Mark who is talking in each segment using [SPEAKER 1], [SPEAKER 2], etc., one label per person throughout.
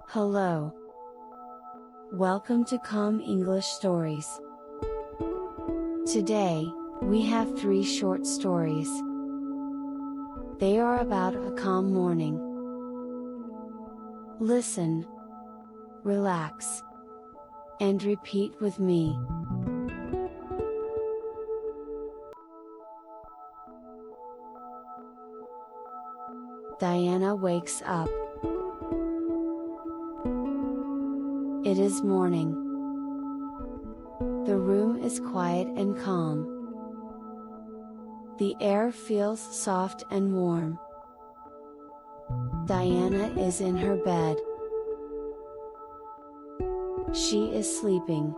[SPEAKER 1] Hello. Welcome to Calm English Stories. Today, we have 3 short stories. They are about a calm morning. Listen, relax, and repeat with me. Diana wakes up. It is morning. The room is quiet and calm. The air feels soft and warm. Diana is in her bed. She is sleeping.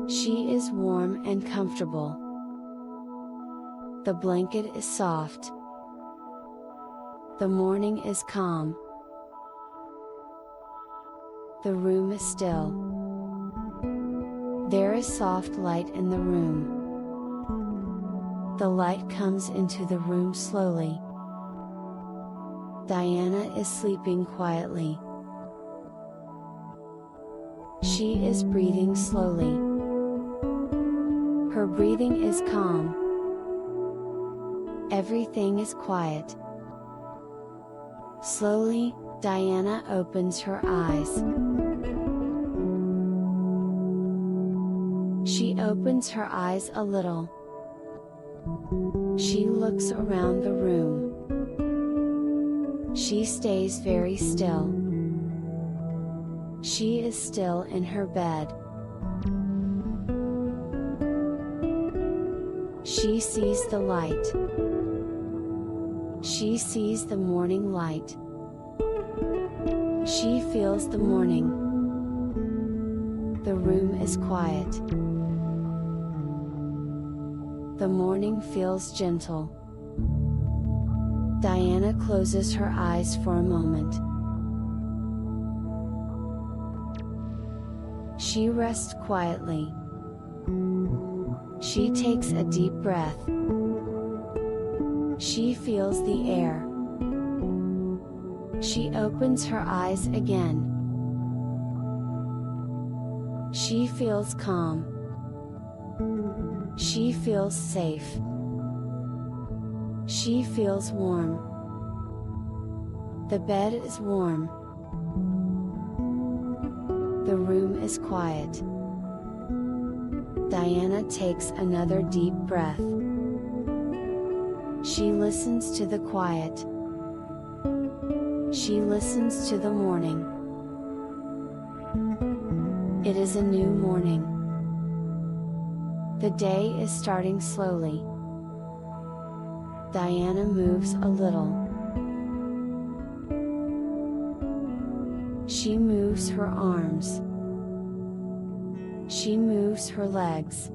[SPEAKER 1] She is warm and comfortable. The blanket is soft. The morning is calm. The room is still. There is soft light in the room. The light comes into the room slowly. Diana is sleeping quietly. She is breathing slowly. Her breathing is calm. Everything is quiet. Slowly, Diana opens her eyes. She opens her eyes a little. She looks around the room. She stays very still. She is still in her bed. She sees the light. She sees the morning light. She feels the morning. The room is quiet. The morning feels gentle. Diana closes her eyes for a moment. She rests quietly. She takes a deep breath. She feels the air. She opens her eyes again. She feels calm. She feels safe. She feels warm. The bed is warm. The room is quiet. Diana takes another deep breath. She listens to the quiet. She listens to the morning. It is a new morning. The day is starting slowly. Diana moves a little. She moves her arms. She moves her legs.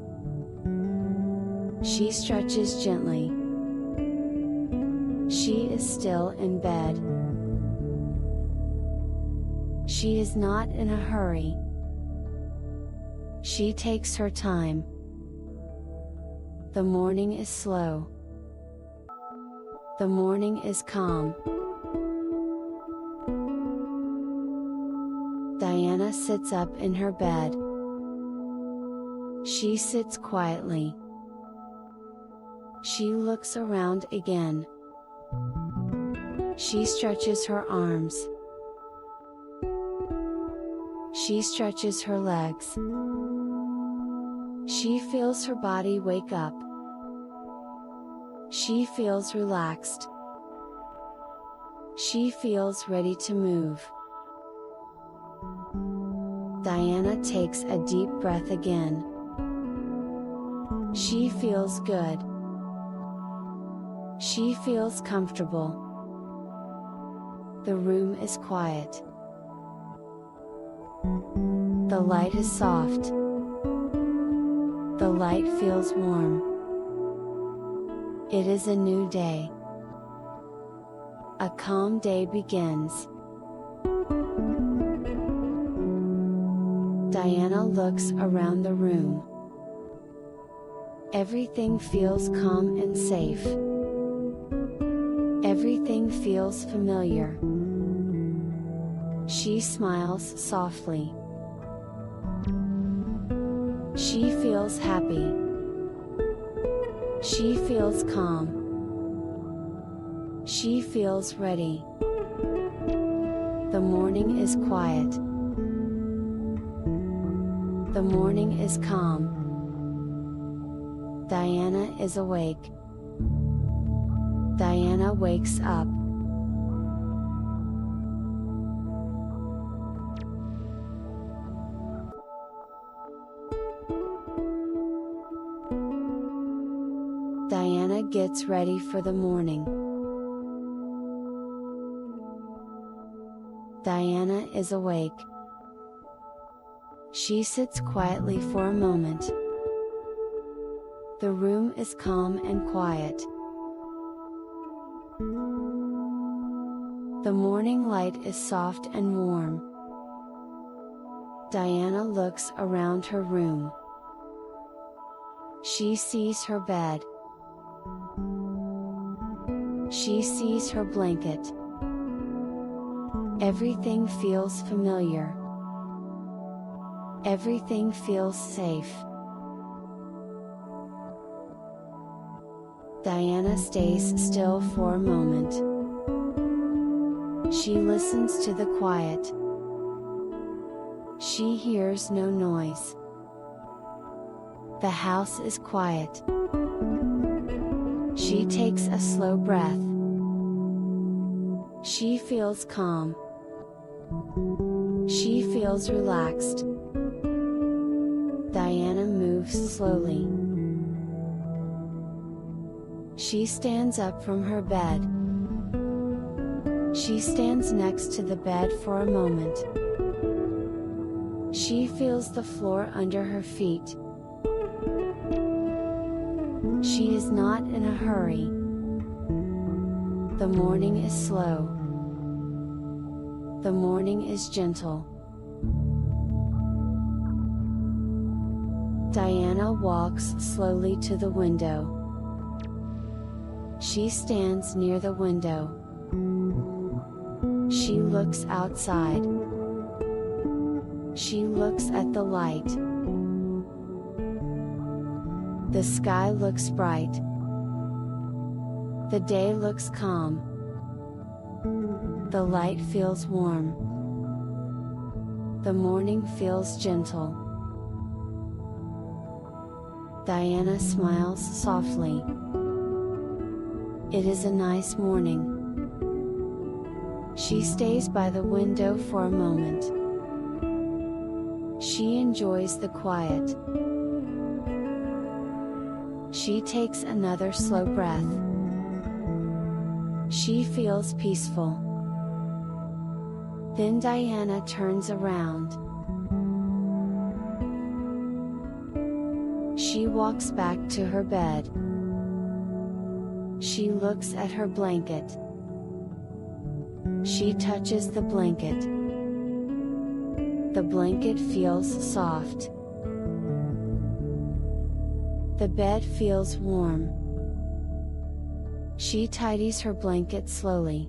[SPEAKER 1] She stretches gently. She is still in bed. She is not in a hurry. She takes her time. The morning is slow. The morning is calm. Diana sits up in her bed. She sits quietly. She looks around again. She stretches her arms. She stretches her legs. She feels her body wake up. She feels relaxed. She feels ready to move. Diana takes a deep breath again. She feels good. She feels comfortable. The room is quiet. The light is soft. The light feels warm. It is a new day. A calm day begins. Diana looks around the room. Everything feels calm and safe. Everything feels familiar. She smiles softly. She feels happy. She feels calm. She feels ready. The morning is quiet. The morning is calm. Diana is awake. Diana wakes up. Diana gets ready for the morning. Diana is awake. She sits quietly for a moment. The room is calm and quiet. The morning light is soft and warm. Diana looks around her room. She sees her bed. She sees her blanket. Everything feels familiar. Everything feels safe. Diana stays still for a moment. She listens to the quiet. She hears no noise. The house is quiet. She takes a slow breath. She feels calm. She feels relaxed. Diana moves slowly. She stands up from her bed. She stands next to the bed for a moment. She feels the floor under her feet. She is not in a hurry. The morning is slow. The morning is gentle. Diana walks slowly to the window. She stands near the window. She looks outside. She looks at the light. The sky looks bright. The day looks calm. The light feels warm. The morning feels gentle. Diana smiles softly. It is a nice morning. She stays by the window for a moment. She enjoys the quiet. She takes another slow breath. She feels peaceful. Then Diana turns around. She walks back to her bed. She looks at her blanket. She touches the blanket. The blanket feels soft. The bed feels warm. She tidies her blanket slowly.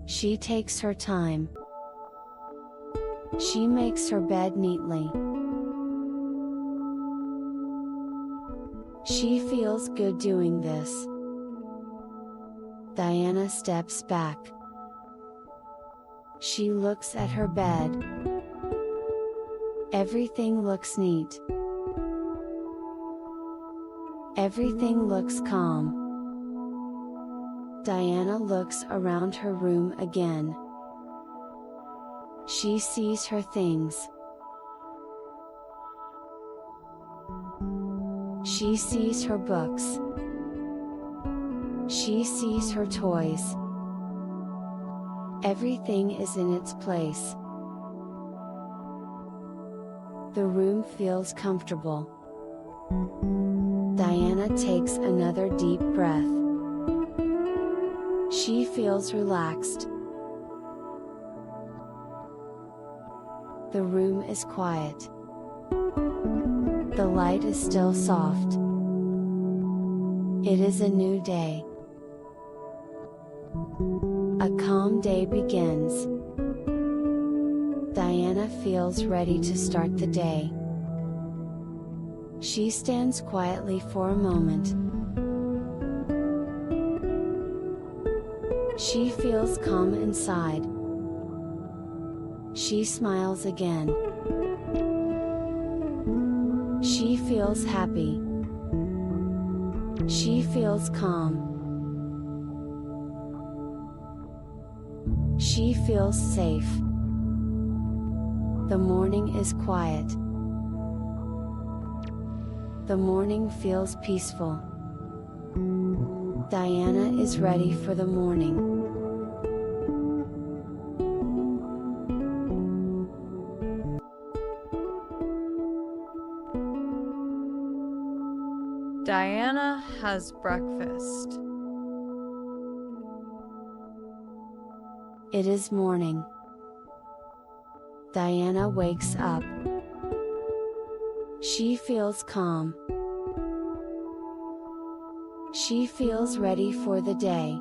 [SPEAKER 1] She takes her time. She makes her bed neatly. She feels good doing this. Diana steps back. She looks at her bed. Everything looks neat. Everything looks calm. Diana looks around her room again. She sees her things. She sees her books. She sees her toys. Everything is in its place. The room feels comfortable. Diana takes another deep breath. She feels relaxed. The room is quiet. The light is still soft. It is a new day. A calm day begins. Diana feels ready to start the day. She stands quietly for a moment. She feels calm inside. She smiles again. She feels happy. She feels calm. She feels safe. The morning is quiet. The morning feels peaceful. Diana is ready for the morning.
[SPEAKER 2] Diana has breakfast.
[SPEAKER 1] It is morning. Diana wakes up. She feels calm. She feels ready for the day.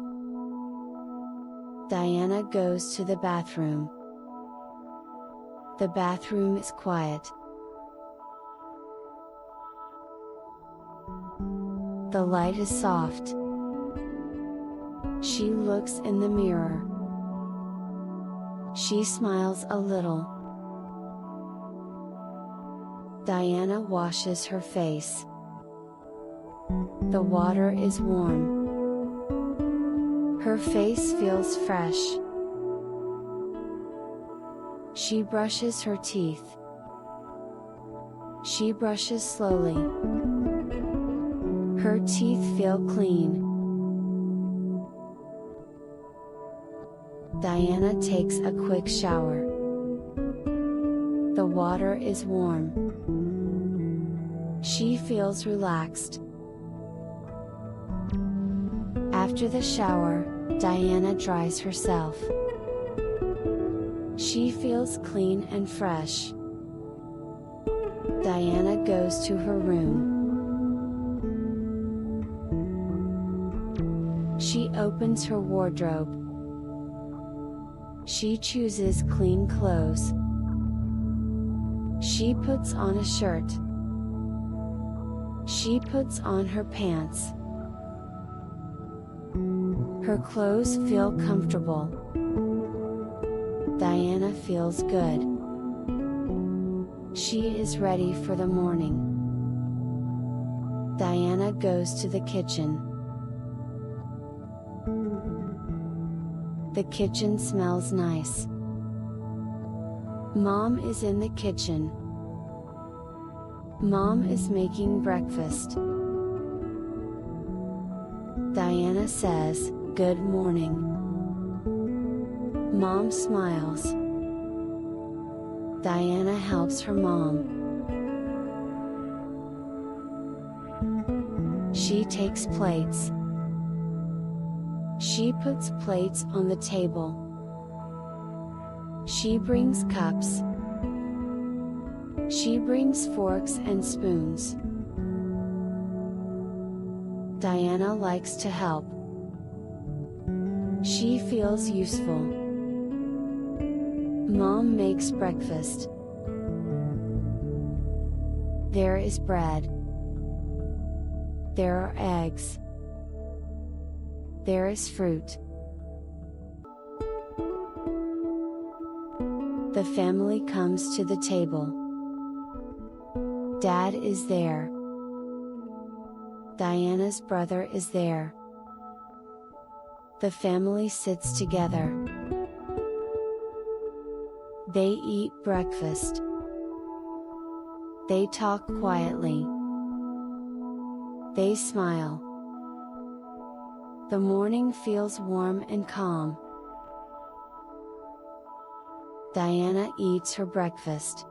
[SPEAKER 1] Diana goes to the bathroom. The bathroom is quiet. The light is soft. She looks in the mirror. She smiles a little. Diana washes her face. The water is warm. Her face feels fresh. She brushes her teeth. She brushes slowly. Her teeth feel clean. Diana takes a quick shower. The water is warm. She feels relaxed. After the shower, Diana dries herself. She feels clean and fresh. Diana goes to her room. She opens her wardrobe. She chooses clean clothes. She puts on a shirt. She puts on her pants. Her clothes feel comfortable. Diana feels good. She is ready for the morning. Diana goes to the kitchen. The kitchen smells nice. Mom is in the kitchen. Mom is making breakfast. Diana says, "Good morning." Mom smiles. Diana helps her mom. She takes plates. She puts plates on the table. She brings cups. She brings forks and spoons. Diana likes to help. She feels useful. Mom makes breakfast. There is bread. There are eggs. There is fruit. The family comes to the table. Dad is there. Diana's brother is there. The family sits together. They eat breakfast. They talk quietly. They smile. The morning feels warm and calm. Diana eats her breakfast.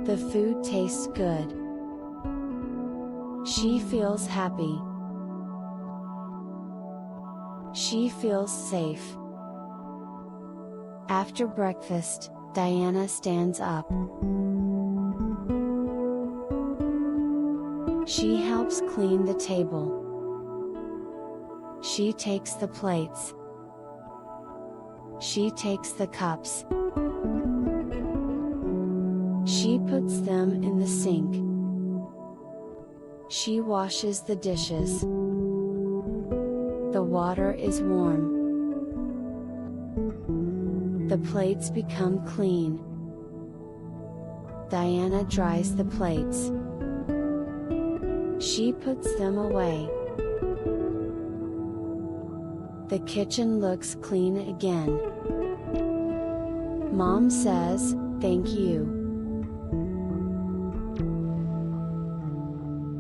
[SPEAKER 1] The food tastes good. She feels happy. She feels safe. After breakfast, Diana stands up. She helps clean the table. She takes the plates. She takes the cups. She puts them in the sink. She washes the dishes. The water is warm. The plates become clean. Diana dries the plates. She puts them away. The kitchen looks clean again. Mom says, "Thank you."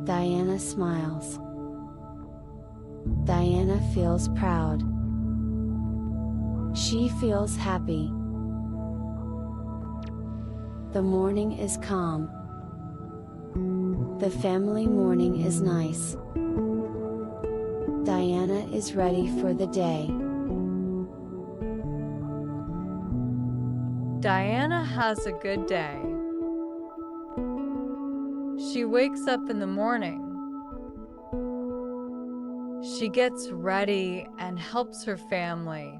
[SPEAKER 1] Diana smiles. Diana feels proud. She feels happy. The morning is calm. The family morning is nice. Diana is ready for the day.
[SPEAKER 2] Diana has a good day. She wakes up in the morning. She gets ready and helps her family.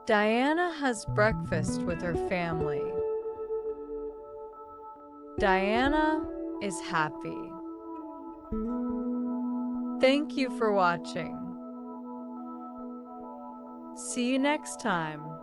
[SPEAKER 2] Diana has breakfast with her family. Diana is happy. Thank you for watching. See you next time.